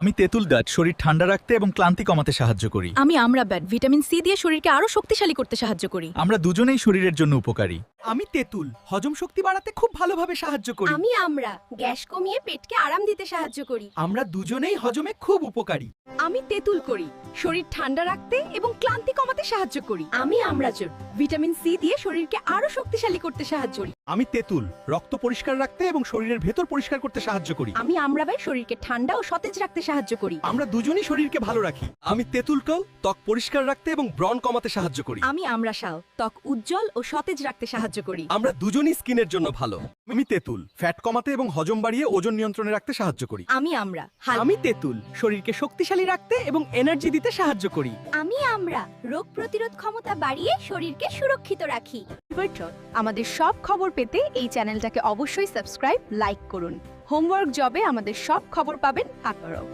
আমি তেঁতুল দাঁত শরীর ঠান্ডা রাখতে এবং ক্লান্তি কমাতে সাহায্য করি। আমি আমড়া ব্যাট ভিটামিন সি দিয়ে শরীরকে আরো শক্তিশালী করতে সাহায্য করি। আমরা দুজনেই শরীরের জন্য উপকারী। আমি তেঁতুল হজম শক্তি বাড়াতে খুব ভালোভাবে সাহায্য করি। আমি আমড়া গ্যাস কমিয়ে পেটকে আরাম দিতে সাহায্য করি। আমরা দুজনেই হজমে খুব উপকারী। আমি তেঁতুল করি শরীর ঠান্ডা রাখতে এবং ক্লান্তি কমাতে সাহায্য করি। আমি আমড়াচুর ভিটামিন সি দিয়ে শরীরকে আরো শক্তিশালী করতে সাহায্য করি। আমি তেঁতুল রক্ত পরিষ্কার রাখতে এবং শরীরের ভেতর পরিষ্কার করতে সাহায্য করি। আমি আমড়া বাই শরীরকে ঠান্ডা ও সতেজ রাখতে সাহায্য করি। আমরা দুজনেই শরীরকে ভালো রাখি। আমি তেঁতুলকেও ত্বক পরিষ্কার রাখতে এবং ব্রণ কমাতে সাহায্য করি। আমি আমড়া শাল ত্বক উজ্জ্বল ও সতেজ রাখতে সাহায্য করি। আমরা দুজনেই স্কিনের জন্য ভালো। আমি তেঁতুল ফ্যাট কমাতে এবং হজম বাড়িয়ে ওজন নিয়ন্ত্রণে রাখতে সাহায্য করি। আমি আমড়া আমি তেঁতুল শরীরকে শক্তিশালী রাখতে এবং এনার্জি দিতে সাহায্য করি। আমি আমড়া রোগ প্রতিরোধ ক্ষমতা বাড়িয়ে শরীরকে সুরক্ষিত রাখি। আমাদের সব খবর পেতে এই চ্যানেলটাকে অবশ্যই সাবস্ক্রাইব লাইক করুন। হোমওয়ার্ক জবে আমাদের সব খবর পাবেন আপনারাও।